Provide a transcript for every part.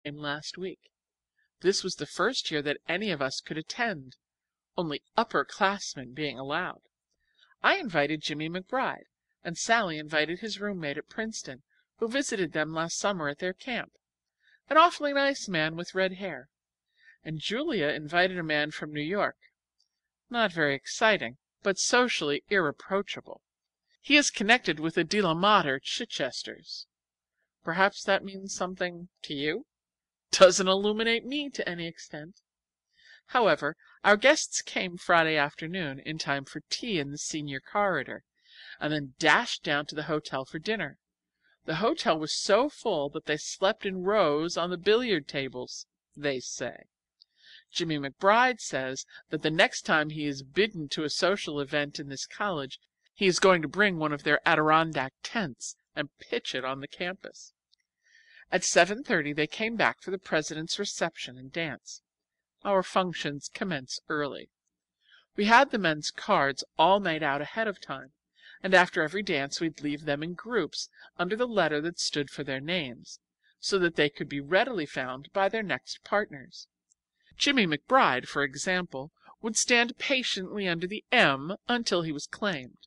came last week. This was the first year that any of us could attend, only upperclassmen being allowed. I invited Jimmy McBride, and Sally invited his roommate at Princeton, who visited them last summer at their camp, an awfully nice man with red hair. And Julia invited a man from New York, not very exciting, but socially irreproachable. He is connected with the De la Mater Chichesters. Perhaps that means something to you? Doesn't illuminate me to any extent. However, our guests came Friday afternoon in time for tea in the senior corridor, and then dashed down to the hotel for dinner. The hotel was so full that they slept in rows on the billiard tables, they say. Jimmy McBride says that the next time he is bidden to a social event in this college, he is going to bring one of their Adirondack tents and pitch it on the campus. At 7:30 they came back for the president's reception and dance. Our functions commence early. We had the men's cards all made out ahead of time, and after every dance we'd leave them in groups under the letter that stood for their names, so that they could be readily found by their next partners. Jimmy McBride, for example, would stand patiently under the M until he was claimed.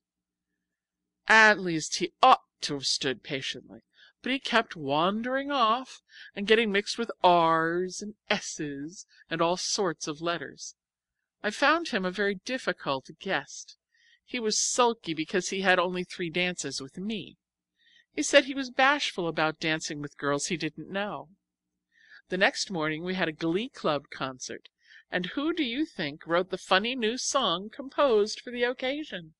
At least he ought to have stood patiently, but he kept wandering off and getting mixed with R's and S's and all sorts of letters. I found him a very difficult guest. He was sulky because he had only 3 dances with me. He said he was bashful about dancing with girls he didn't know. The next morning we had a Glee Club concert, and who do you think wrote the funny new song composed for the occasion?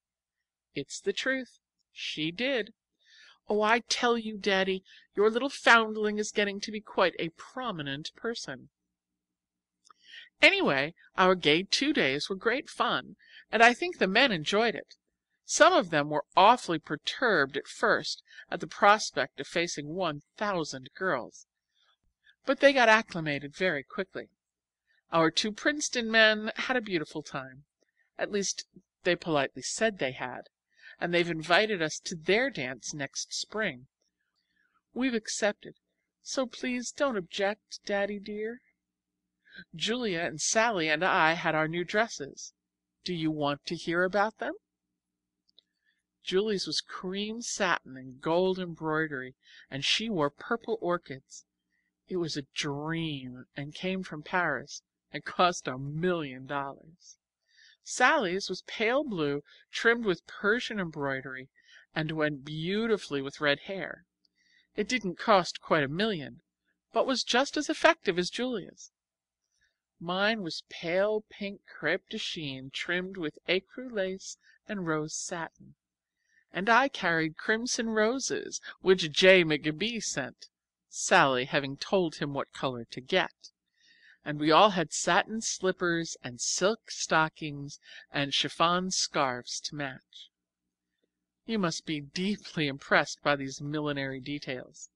It's the truth. She did. Oh, I tell you, Daddy, your little foundling is getting to be quite a prominent person. Anyway, our gay 2 days were great fun, and I think the men enjoyed it. Some of them were awfully perturbed at first at the prospect of facing 1,000 girls, but they got acclimated very quickly. Our 2 Princeton men had a beautiful time. At least, they politely said they had, and they've invited us to their dance next spring. We've accepted, so please don't object, Daddy dear. Julia and Sally and I had our new dresses. Do you want to hear about them? Julie's was cream satin and gold embroidery, and she wore purple orchids. It was a dream and came from Paris and cost $1 million. Sally's was pale blue, trimmed with Persian embroidery, and went beautifully with red hair. It didn't cost quite $1 million, but was just as effective as Julia's. Mine was pale pink crêpe de chine trimmed with écru lace and rose satin, and I carried crimson roses which J. McGbee sent, Sally having told him what color to get. And we all had satin slippers and silk stockings and chiffon scarves to match. You must be deeply impressed by these millinery details.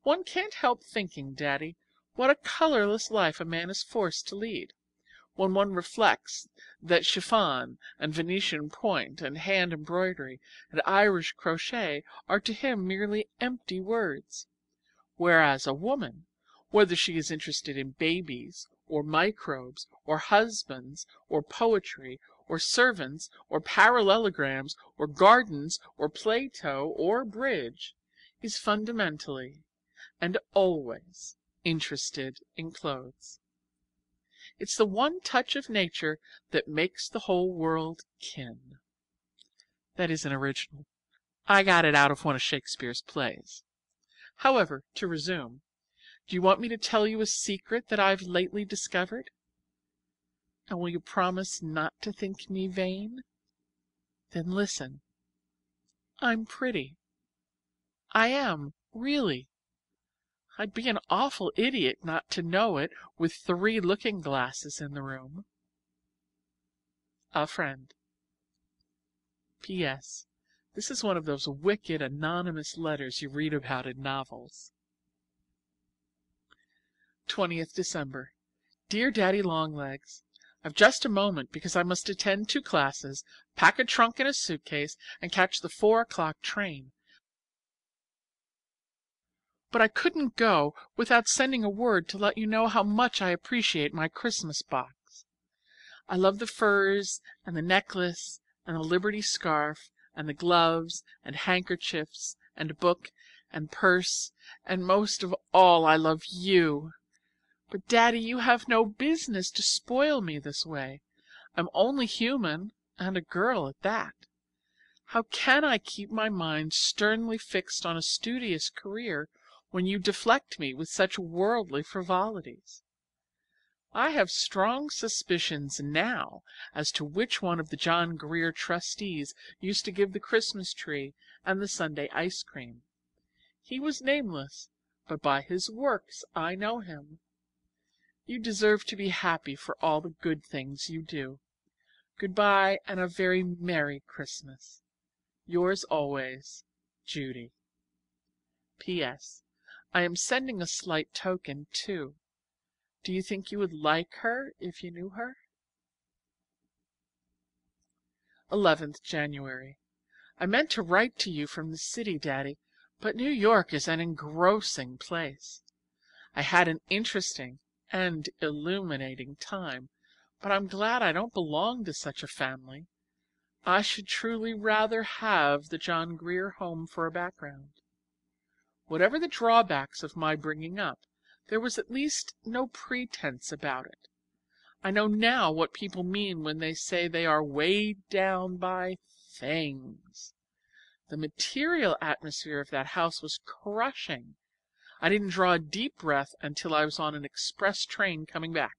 One can't help thinking, Daddy, what a colorless life a man is forced to lead, when one reflects that chiffon and Venetian point and hand embroidery and Irish crochet are to him merely empty words, whereas a woman, whether she is interested in babies or microbes or husbands or poetry or servants or parallelograms or gardens or Plato or bridge, is fundamentally and always interested in clothes. It's the one touch of nature that makes the whole world kin. That isn't original. I got it out of one of Shakespeare's plays. However, to resume, do you want me to tell you a secret that I've lately discovered? And will you promise not to think me vain? Then listen. I'm pretty. I am, really. I'd be an awful idiot not to know it with 3 looking-glasses in the room. A friend. P.S. This is one of those wicked anonymous letters you read about in novels. 20th December. Dear Daddy-Long-Legs, I've just a moment because I must attend 2 classes, pack a trunk and a suitcase, and catch the 4 o'clock train. but I couldn't go without sending a word to let you know how much I appreciate my Christmas box. I love the furs and the necklace and the Liberty scarf and the gloves and handkerchiefs and book and purse, and most of all I love you. But, Daddy, you have no business to spoil me this way. I'm only human, and a girl at that. How can I keep my mind sternly fixed on a studious career when you deflect me with such worldly frivolities? I have strong suspicions now as to which one of the John Grier trustees used to give the Christmas tree and the Sunday ice cream. He was nameless, but by his works I know him. You deserve to be happy for all the good things you do. Goodbye, and a very Merry Christmas. Yours always, Judy. P.S. I am sending a slight token, too. Do you think you would like her if you knew her? 11th January. I meant to write to you from the city, Daddy, but New York is an engrossing place. I had an interesting and illuminating time, but I'm glad I don't belong to such a family. I should truly rather have the John Grier home for a background. Whatever the drawbacks of my bringing up, there was at least no pretense about it. I know now what people mean when they say they are weighed down by things. The material atmosphere of that house was crushing. I didn't draw a deep breath until I was on an express train coming back.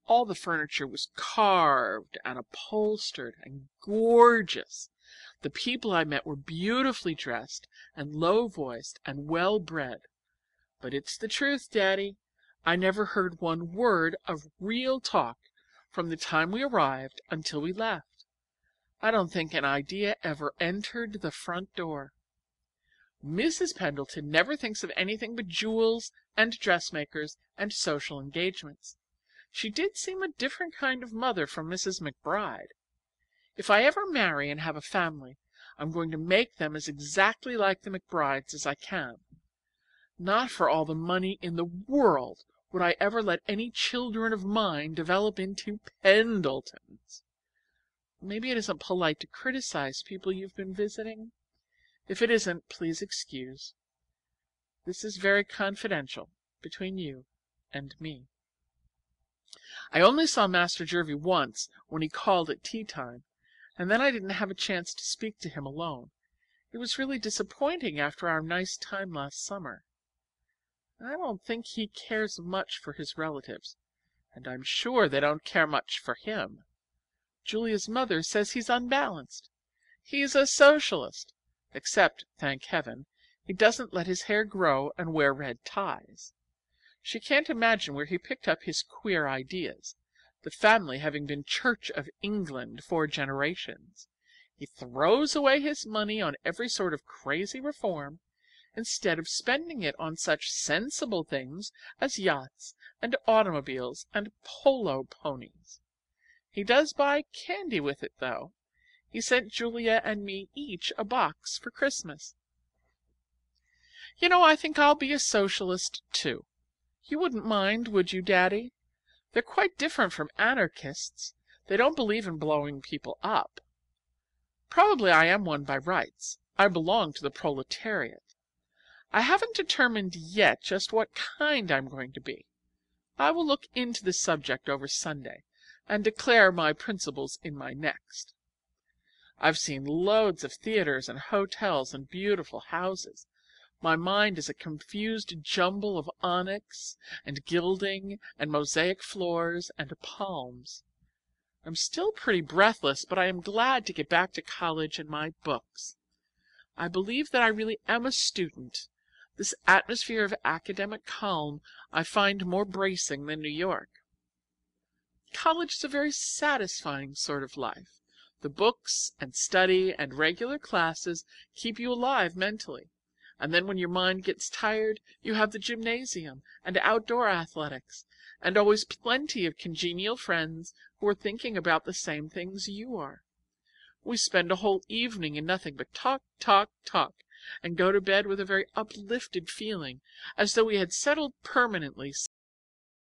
All the furniture was carved and upholstered and gorgeous. The people I met were beautifully dressed and low-voiced and well-bred. But it's the truth, Daddy. I never heard one word of real talk from the time we arrived until we left. I don't think an idea ever entered the front door. Mrs. Pendleton never thinks of anything but jewels and dressmakers and social engagements. She did seem a different kind of mother from Mrs. McBride. If I ever marry and have a family, I'm going to make them as exactly like the McBrides as I can. Not for all the money in the world would I ever let any children of mine develop into Pendletons. Maybe it isn't polite to criticize people you've been visiting. If it isn't, please excuse. This is very confidential between you and me. I only saw Master Jervie once when he called at tea time, and then I didn't have a chance to speak to him alone. It was really disappointing after our nice time last summer. I don't think he cares much for his relatives, and I'm sure they don't care much for him. Julia's mother says he's unbalanced. He's a socialist, except, thank heaven, he doesn't let his hair grow and wear red ties. She can't imagine where he picked up his queer ideas, the family having been Church of England for generations. He throws away his money on every sort of crazy reform, instead of spending it on such sensible things as yachts and automobiles and polo ponies. He does buy candy with it, though. He sent Julia and me each a box for Christmas. You know, I think I'll be a socialist, too. You wouldn't mind, would you, Daddy? They're quite different from anarchists. They don't believe in blowing people up. Probably I am one by rights. I belong to the proletariat. I haven't determined yet just what kind I'm going to be. I will look into the subject over Sunday and declare my principles in my next. I've seen loads of theaters and hotels and beautiful houses. My mind is a confused jumble of onyx and gilding and mosaic floors and palms. I'm still pretty breathless, but I am glad to get back to college and my books. I believe that I really am a student. This atmosphere of academic calm I find more bracing than New York. College is a very satisfying sort of life. The books and study and regular classes keep you alive mentally. And then when your mind gets tired, you have the gymnasium and outdoor athletics, and always plenty of congenial friends who are thinking about the same things you are. We spend a whole evening in nothing but talk, talk, talk, and go to bed with a very uplifted feeling, as though we had settled permanently